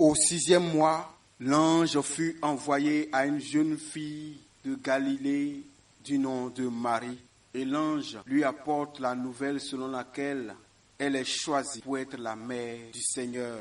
Au 6e mois, l'ange fut envoyé à une jeune fille de Galilée du nom de Marie. Et l'ange lui apporte la nouvelle selon laquelle elle est choisie pour être la mère du Seigneur.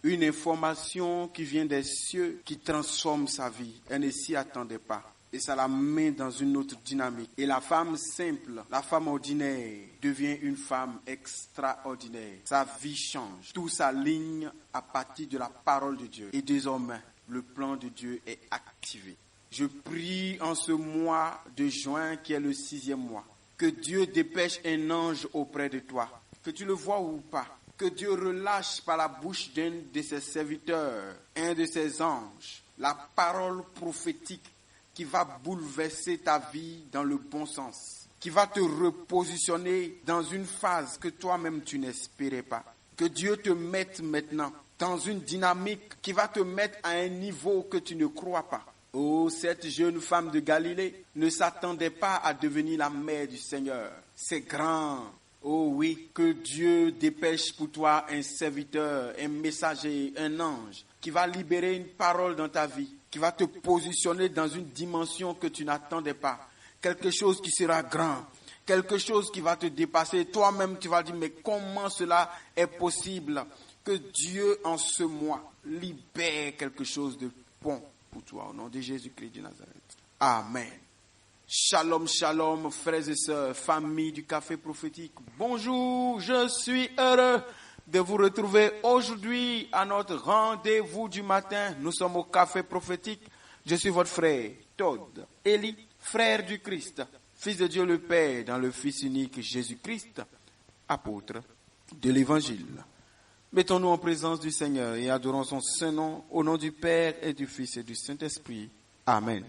Une information qui vient des cieux, qui transforme sa vie. Elle ne s'y attendait pas. Et ça la met dans une autre dynamique. Et la femme simple, la femme ordinaire, devient une femme extraordinaire. Sa vie change. Tout s'aligne à partir de la parole de Dieu. Et désormais, le plan de Dieu est activé. Je prie en ce mois de juin, qui est le 6e mois, que Dieu dépêche un ange auprès de toi. Que tu le vois ou pas. Que Dieu relâche par la bouche d'un de ses serviteurs, un de ses anges, la parole prophétique qui va bouleverser ta vie dans le bon sens, qui va te repositionner dans une phase que toi-même tu n'espérais pas. Que Dieu te mette maintenant dans une dynamique qui va te mettre à un niveau que tu ne crois pas. Oh, cette jeune femme de Galilée ne s'attendait pas à devenir la mère du Seigneur. C'est grand. Oh oui, que Dieu dépêche pour toi un serviteur, un messager, un ange qui va libérer une parole dans ta vie, qui va te positionner dans une dimension que tu n'attendais pas. Quelque chose qui sera grand, quelque chose qui va te dépasser. Toi-même, tu vas dire, mais comment cela est possible? Que Dieu, en ce mois, libère quelque chose de bon pour toi, au nom de Jésus-Christ de Nazareth. Amen. Shalom, shalom, frères et sœurs, famille du Café Prophétique. Bonjour, je suis heureux de vous retrouver aujourd'hui à notre rendez-vous du matin. Nous sommes au Café Prophétique. Je suis votre frère, Todd Eli, frère du Christ, fils de Dieu le Père, dans le Fils unique Jésus-Christ, apôtre de l'Évangile. Mettons-nous en présence du Seigneur et adorons son saint nom, au nom du Père et du Fils et du Saint-Esprit. Amen.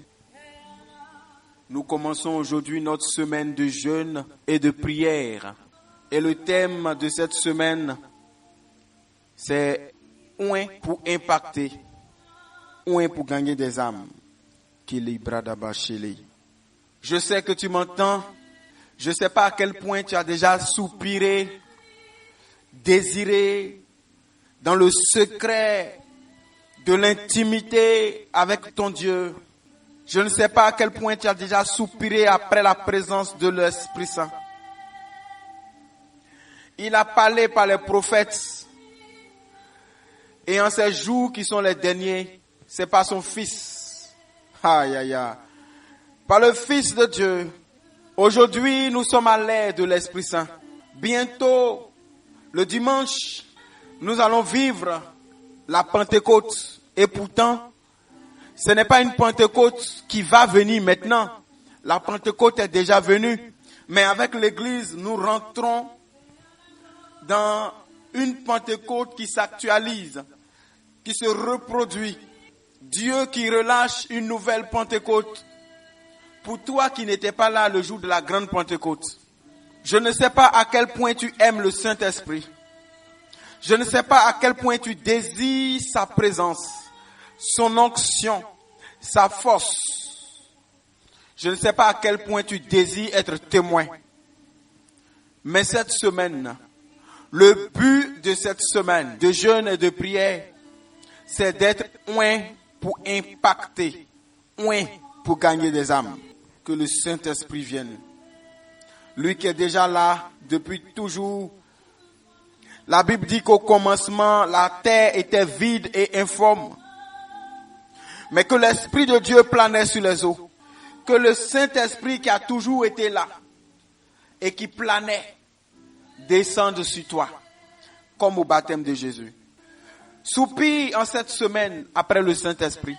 Nous commençons aujourd'hui notre semaine de jeûne et de prière. Et le thème de cette semaine, c'est « Oin pour impacter, oin pour gagner des âmes ». Je sais que tu m'entends. Je ne sais pas à quel point tu as déjà soupiré, désiré, dans le secret de l'intimité avec ton Dieu. Je ne sais pas à quel point tu as déjà soupiré après la présence de l'Esprit Saint. Il a parlé par les prophètes. Et en ces jours qui sont les derniers, c'est par son Fils. Aïe, aïe, aïe. Par le Fils de Dieu. Aujourd'hui, nous sommes à l'ère de l'Esprit Saint. Bientôt, le dimanche, nous allons vivre la Pentecôte. Et pourtant, ce n'est pas une Pentecôte qui va venir maintenant. La Pentecôte est déjà venue. Mais avec l'Église, nous rentrons dans une Pentecôte qui s'actualise, qui se reproduit. Dieu qui relâche une nouvelle Pentecôte. Pour toi qui n'étais pas là le jour de la grande Pentecôte. Je ne sais pas à quel point tu aimes le Saint-Esprit. Je ne sais pas à quel point tu désires sa présence, son onction, sa force. Je ne sais pas à quel point tu désires être témoin. Mais cette semaine, le but de cette semaine de jeûne et de prière, c'est d'être oint pour impacter, oint pour gagner des âmes. Que le Saint-Esprit vienne. Lui qui est déjà là depuis toujours. La Bible dit qu'au commencement, la terre était vide et informe. Mais que l'Esprit de Dieu planait sur les eaux. Que le Saint-Esprit qui a toujours été là et qui planait descende sur toi, comme au baptême de Jésus. Soupire en cette semaine après le Saint-Esprit.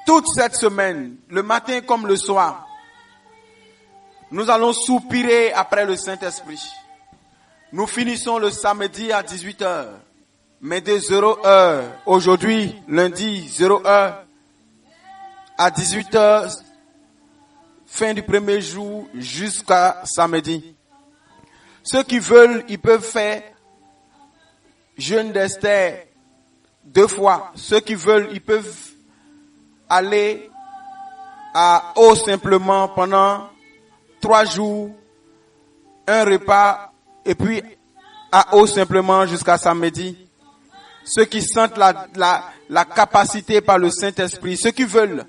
Toute cette semaine, le matin comme le soir, nous allons soupirer après le Saint-Esprit. Nous finissons le samedi à 18h. Mais de 0h, aujourd'hui, lundi, 0h, à 18h, fin du premier jour, jusqu'à samedi. Ceux qui veulent, ils peuvent faire jeûne d'Esther 2 fois. Ceux qui veulent, ils peuvent aller à eau simplement pendant 3 jours, un repas, et puis à eau simplement jusqu'à samedi. Ceux qui sentent la capacité par le Saint-Esprit, ceux qui veulent,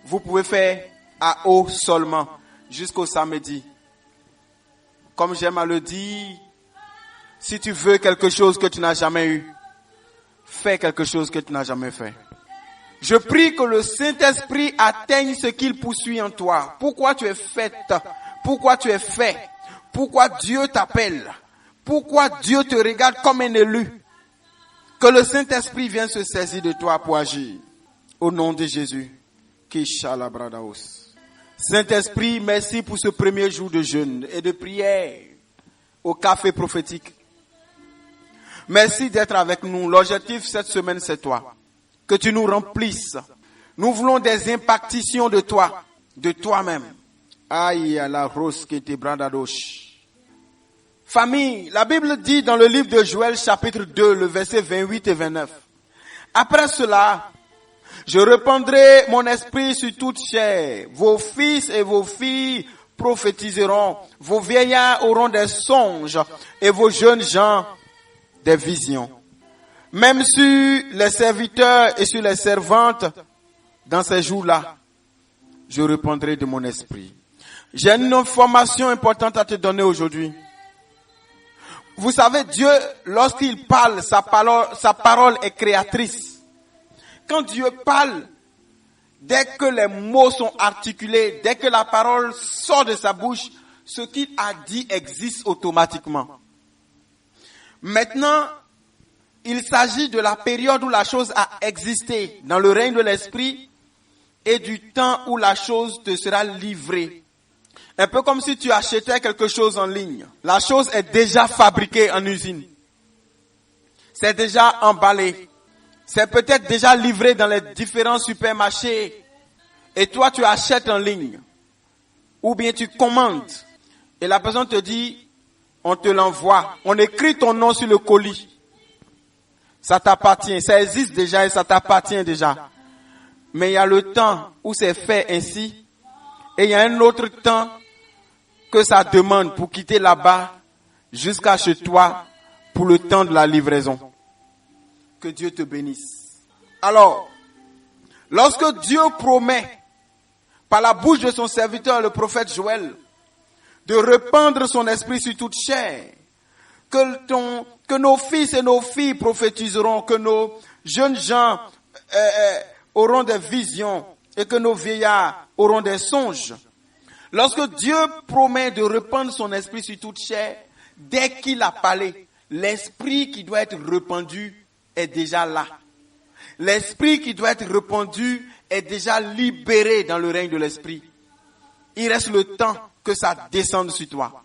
vous pouvez faire à eau seulement jusqu'au samedi. Comme j'aime à le dire, si tu veux quelque chose que tu n'as jamais eu, fais quelque chose que tu n'as jamais fait. Je prie que le Saint-Esprit atteigne ce qu'il poursuit en toi. Pourquoi tu es faite? Pourquoi tu es fait? Pourquoi Dieu t'appelle? Pourquoi Dieu te regarde comme un élu? Que le Saint-Esprit vienne se saisir de toi pour agir. Au nom de Jésus. Saint-Esprit, merci pour ce premier jour de jeûne et de prière au café prophétique. Merci d'être avec nous. L'objectif cette semaine, c'est toi. Que tu nous remplisses. Nous voulons des impactations de toi, de toi-même. Aïe, à la rose qui était bradadoche. Famille, la Bible dit dans le livre de Joël chapitre 2, le verset 28 et 29. Après cela, je répandrai mon esprit sur toute chair. Vos fils et vos filles prophétiseront. Vos vieillards auront des songes et vos jeunes gens des visions. Même sur les serviteurs et sur les servantes, dans ces jours-là, je répandrai de mon esprit. J'ai une information importante à te donner aujourd'hui. Vous savez, Dieu, lorsqu'il parle, sa parole est créatrice. Quand Dieu parle, dès que les mots sont articulés, dès que la parole sort de sa bouche, ce qu'il a dit existe automatiquement. Maintenant, il s'agit de la période où la chose a existé dans le règne de l'esprit et du temps où la chose te sera livrée. Un peu comme si tu achetais quelque chose en ligne. La chose est déjà fabriquée en usine. C'est déjà emballé. C'est peut-être déjà livré dans les différents supermarchés. Et toi, tu achètes en ligne. Ou bien tu commandes. Et la personne te dit, on te l'envoie. On écrit ton nom sur le colis. Ça t'appartient. Ça existe déjà et ça t'appartient déjà. Mais il y a le temps où c'est fait ainsi. Et il y a un autre temps que ça demande pour quitter là-bas jusqu'à chez toi pour le temps de la livraison. Que Dieu te bénisse. Alors, lorsque Dieu promet par la bouche de son serviteur, le prophète Joël, de répandre son esprit sur toute chair, que nos fils et nos filles prophétiseront, que nos jeunes gens auront des visions et que nos vieillards auront des songes. Lorsque Dieu promet de répandre son esprit sur toute chair, dès qu'il a parlé, l'esprit qui doit être répandu est déjà là. L'esprit qui doit être répandu est déjà libéré dans le règne de l'esprit. Il reste le temps que ça descende sur toi.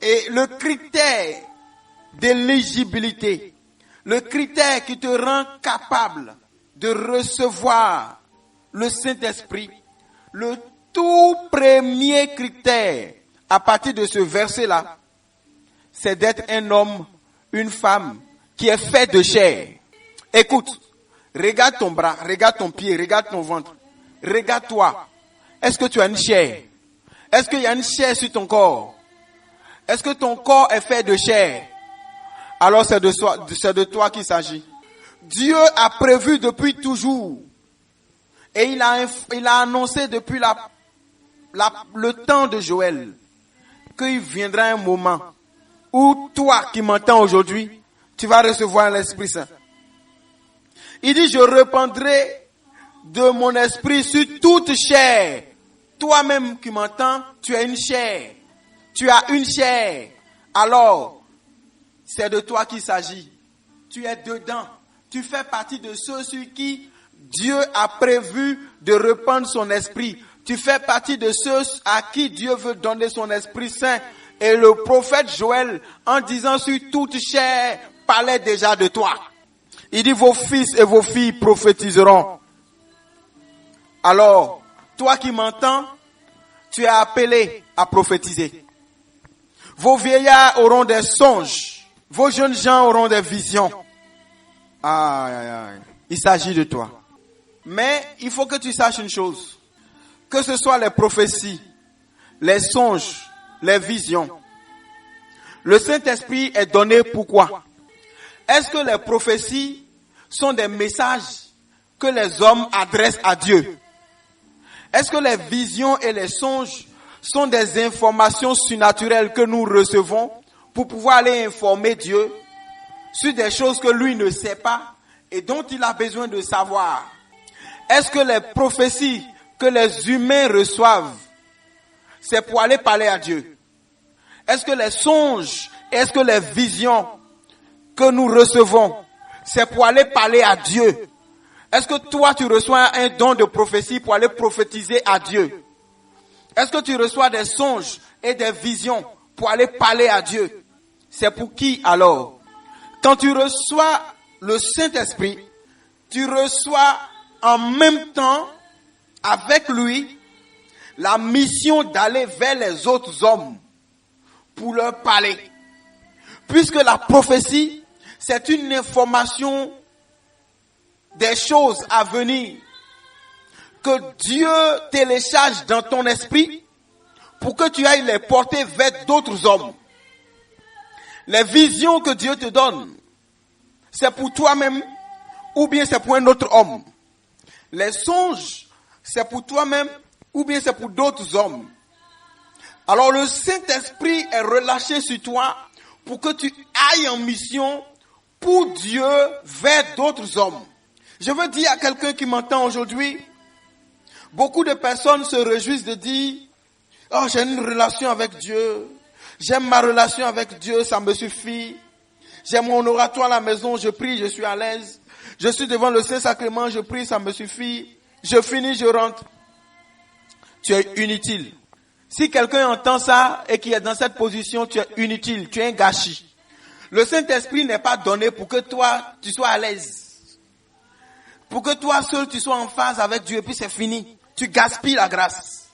Et le critère d'éligibilité, le critère qui te rend capable de recevoir le Saint-Esprit, le tout premier critère à partir de ce verset-là, c'est d'être un homme, une femme qui est fait de chair. Écoute, regarde ton bras, regarde ton pied, regarde ton ventre, regarde-toi. Est-ce que tu as une chair? Est-ce qu'il y a une chair sur ton corps? Est-ce que ton corps est fait de chair? Alors c'est de toi qu'il s'agit. Dieu a prévu depuis toujours et il a annoncé depuis le temps de Joël qu'il viendra un moment où toi qui m'entends aujourd'hui, tu vas recevoir l'Esprit Saint. Il dit, je répandrai de mon esprit sur toute chair. Toi-même qui m'entends, tu as une chair. Tu as une chair. Alors, c'est de toi qu'il s'agit. Tu es dedans. Tu fais partie de ceux sur qui Dieu a prévu de répandre son esprit. Tu fais partie de ceux à qui Dieu veut donner son Esprit Saint. Et le prophète Joël, en disant sur toute chair, parlait déjà de toi. Il dit, vos fils et vos filles prophétiseront. Alors, toi qui m'entends, tu es appelé à prophétiser. Vos vieillards auront des songes. Vos jeunes gens auront des visions. Aïe, aïe, aïe. Il s'agit de toi. Mais il faut que tu saches une chose. Que ce soit les prophéties, les songes, les visions. Le Saint-Esprit est donné pourquoi? Est-ce que les prophéties sont des messages que les hommes adressent à Dieu? Est-ce que les visions et les songes sont des informations surnaturelles que nous recevons pour pouvoir aller informer Dieu sur des choses que lui ne sait pas et dont il a besoin de savoir? Est-ce que les prophéties que les humains reçoivent, c'est pour aller parler à Dieu? Est-ce que les songes, est-ce que les visions que nous recevons, c'est pour aller parler à Dieu? Est-ce que toi, tu reçois un don de prophétie pour aller prophétiser à Dieu? Est-ce que tu reçois des songes et des visions pour aller parler à Dieu? C'est pour qui alors? Quand tu reçois le Saint-Esprit, tu reçois en même temps avec lui la mission d'aller vers les autres hommes pour leur parler. Puisque la prophétie, c'est une information des choses à venir que Dieu télécharge dans ton esprit pour que tu ailles les porter vers d'autres hommes. Les visions que Dieu te donne, c'est pour toi-même ou bien c'est pour un autre homme. Les songes, c'est pour toi-même ou bien c'est pour d'autres hommes. Alors le Saint-Esprit est relâché sur toi pour que tu ailles en mission pour Dieu vers d'autres hommes. Je veux dire à quelqu'un qui m'entend aujourd'hui, beaucoup de personnes se réjouissent de dire, oh, j'ai une relation avec Dieu, j'aime ma relation avec Dieu, ça me suffit. J'ai mon oratoire à la maison, je prie, je suis à l'aise. Je suis devant le Saint-Sacrement, je prie, ça me suffit. Je finis, je rentre. Tu es inutile. Si quelqu'un entend ça et qui est dans cette position, tu es inutile, tu es un gâchis. Le Saint-Esprit n'est pas donné pour que toi, tu sois à l'aise. Pour que toi seul, tu sois en phase avec Dieu et puis c'est fini. Tu gaspilles la grâce.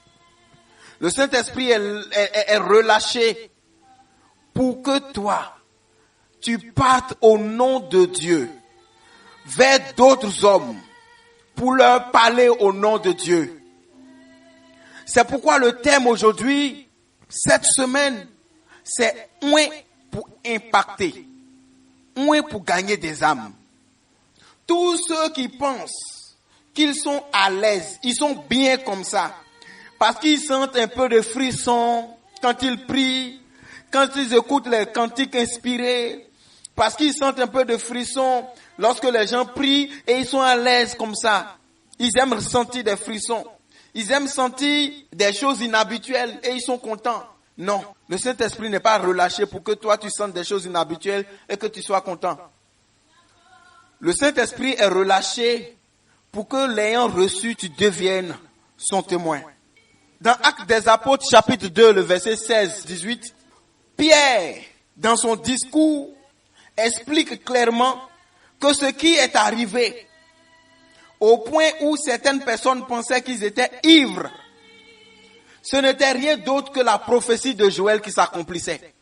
Le Saint-Esprit est relâché pour que toi, tu partes au nom de Dieu vers d'autres hommes pour leur parler au nom de Dieu. C'est pourquoi le thème aujourd'hui, cette semaine, c'est moins pour impacter, moins pour gagner des âmes. Tous ceux qui pensent qu'ils sont à l'aise, ils sont bien comme ça, parce qu'ils sentent un peu de frisson quand ils prient, quand ils écoutent les cantiques inspirés, parce qu'ils sentent un peu de frisson lorsque les gens prient et ils sont à l'aise comme ça. Ils aiment ressentir des frissons. Ils aiment sentir des choses inhabituelles et ils sont contents. Non, le Saint-Esprit n'est pas relâché pour que toi tu sentes des choses inhabituelles et que tu sois content. Le Saint-Esprit est relâché pour que l'ayant reçu, tu deviennes son témoin. Dans Actes des Apôtres, chapitre 2, le verset 16-18, Pierre, dans son discours, explique clairement que ce qui est arrivé, au point où certaines personnes pensaient qu'ils étaient ivres, ce n'était rien d'autre que la prophétie de Joël qui s'accomplissait.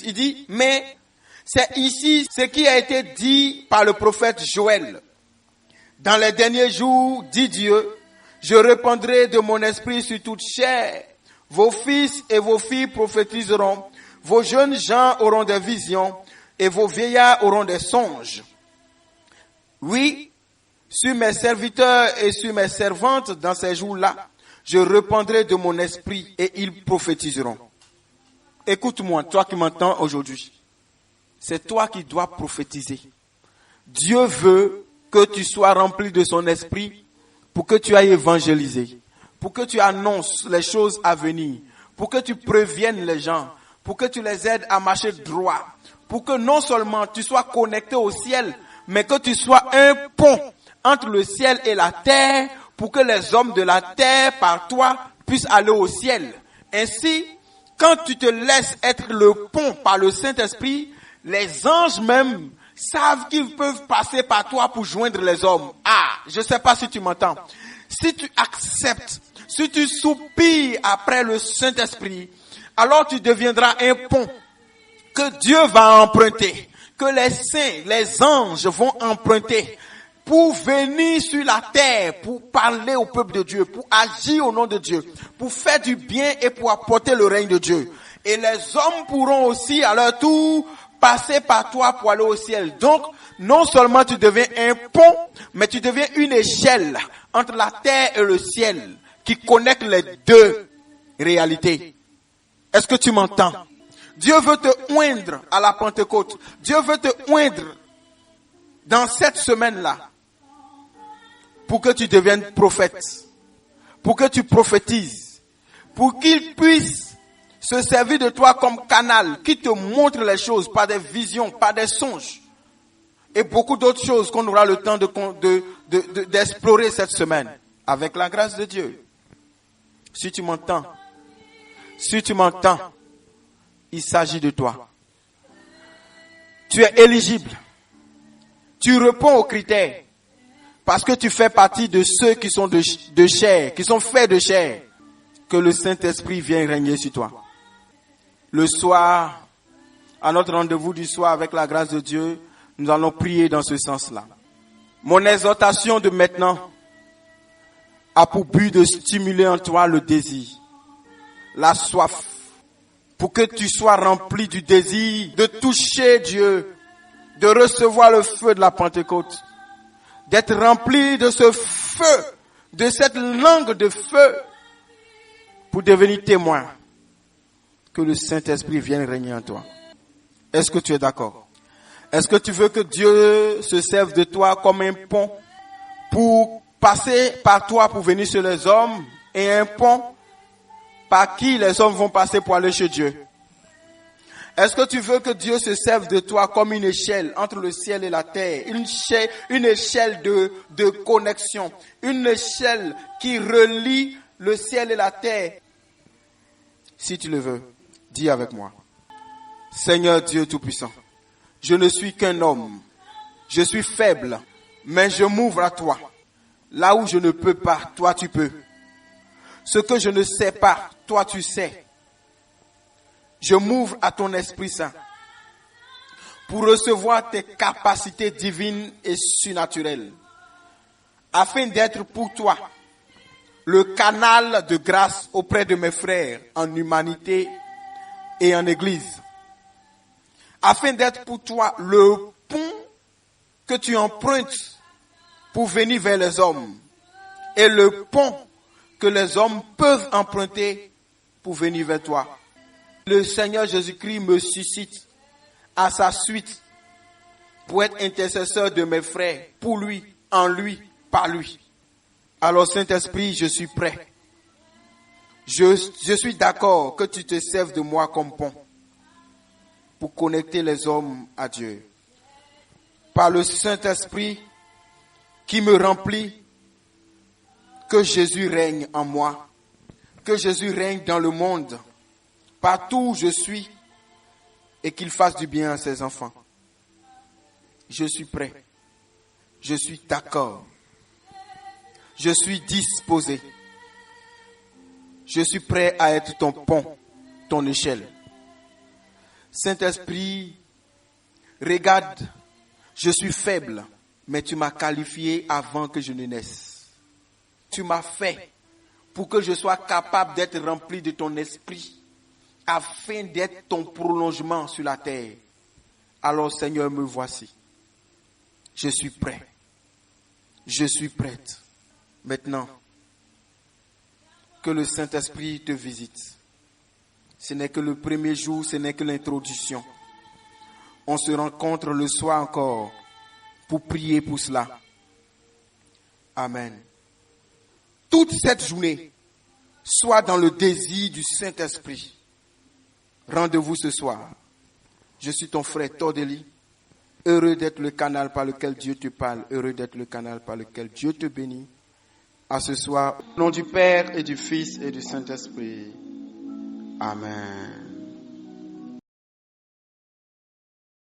Il dit, mais c'est ici ce qui a été dit par le prophète Joël. Dans les derniers jours, dit Dieu, je répandrai de mon esprit sur toute chair. Vos fils et vos filles prophétiseront. Vos jeunes gens auront des visions et vos vieillards auront des songes. Oui, sur mes serviteurs et sur mes servantes dans ces jours-là, je répandrai de mon esprit et ils prophétiseront. Écoute-moi, toi qui m'entends aujourd'hui. C'est toi qui dois prophétiser. Dieu veut que tu sois rempli de son esprit pour que tu ailles évangéliser, pour que tu annonces les choses à venir, pour que tu préviennes les gens, pour que tu les aides à marcher droit, pour que non seulement tu sois connecté au ciel, mais que tu sois un pont entre le ciel et la terre pour que les hommes de la terre par toi puissent aller au ciel. Ainsi, quand tu te laisses être le pont par le Saint-Esprit, les anges même savent qu'ils peuvent passer par toi pour joindre les hommes. Ah, je ne sais pas si tu m'entends. Si tu acceptes, si tu soupires après le Saint-Esprit, alors tu deviendras un pont que Dieu va emprunter, que les saints, les anges vont emprunter pour venir sur la terre, pour parler au peuple de Dieu, pour agir au nom de Dieu, pour faire du bien et pour apporter le règne de Dieu. Et les hommes pourront aussi à leur tour passer par toi pour aller au ciel. Donc, non seulement tu deviens un pont, mais tu deviens une échelle entre la terre et le ciel qui connecte les deux réalités. Est-ce que tu m'entends? Dieu veut te oindre à la Pentecôte. Dieu veut te oindre dans cette semaine-là pour que tu deviennes prophète, pour que tu prophétises, pour qu'il puisse se servir de toi comme canal qui te montre les choses par des visions, par des songes et beaucoup d'autres choses qu'on aura le temps d'explorer cette semaine avec la grâce de Dieu. Si tu m'entends, il s'agit de toi. Tu es éligible. Tu réponds aux critères parce que tu fais partie de ceux qui sont de chair, qui sont faits de chair. Que le Saint-Esprit vienne régner sur toi. Le soir, à notre rendez-vous du soir avec la grâce de Dieu, nous allons prier dans ce sens-là. Mon exhortation de maintenant a pour but de stimuler en toi le désir, la soif, pour que tu sois rempli du désir de toucher Dieu, de recevoir le feu de la Pentecôte, d'être rempli de ce feu, de cette langue de feu, pour devenir témoin, que le Saint-Esprit vienne régner en toi. Est-ce que tu es d'accord? Est-ce que tu veux que Dieu se serve de toi comme un pont pour passer par toi pour venir sur les hommes et un pont par qui les hommes vont passer pour aller chez Dieu? Est-ce que tu veux que Dieu se serve de toi comme une échelle entre le ciel et la terre, une échelle de connexion, une échelle qui relie le ciel et la terre? Si tu le veux, dis avec moi. Seigneur Dieu Tout-Puissant, je ne suis qu'un homme, je suis faible, mais je m'ouvre à toi. Là où je ne peux pas, toi tu peux. Ce que je ne sais pas, toi tu sais. Je m'ouvre à ton Esprit Saint pour recevoir tes capacités divines et surnaturelles, afin d'être pour toi le canal de grâce auprès de mes frères en humanité et en Église, afin d'être pour toi le pont que tu empruntes pour venir vers les hommes et le pont que les hommes peuvent emprunter pour venir vers toi. Le Seigneur Jésus-Christ me suscite à sa suite pour être intercesseur de mes frères, pour lui, en lui, par lui. Alors Saint-Esprit, je suis prêt. Je suis d'accord que tu te serves de moi comme pont pour connecter les hommes à Dieu. Par le Saint-Esprit qui me remplit, que Jésus règne en moi, que Jésus règne dans le monde, partout où je suis, et qu'il fasse du bien à ses enfants. Je suis prêt. Je suis d'accord. Je suis disposé. Je suis prêt à être ton pont, ton échelle. Saint-Esprit, regarde, je suis faible, mais tu m'as qualifié avant que je ne naisse. Tu m'as fait pour que je sois capable d'être rempli de ton esprit, afin d'être ton prolongement sur la terre. Alors Seigneur, me voici. Je suis prêt. Je suis prête. Maintenant, que le Saint-Esprit te visite. Ce n'est que le premier jour, ce n'est que l'introduction. On se rencontre le soir encore pour prier pour cela. Amen. Toute cette journée, sois dans le désir du Saint-Esprit. Rendez-vous ce soir. Je suis ton frère Tordeli. Heureux d'être le canal par lequel Dieu te parle. Heureux d'être le canal par lequel Dieu te bénit. À ce soir, au nom du Père et du Fils et du Saint-Esprit. Amen.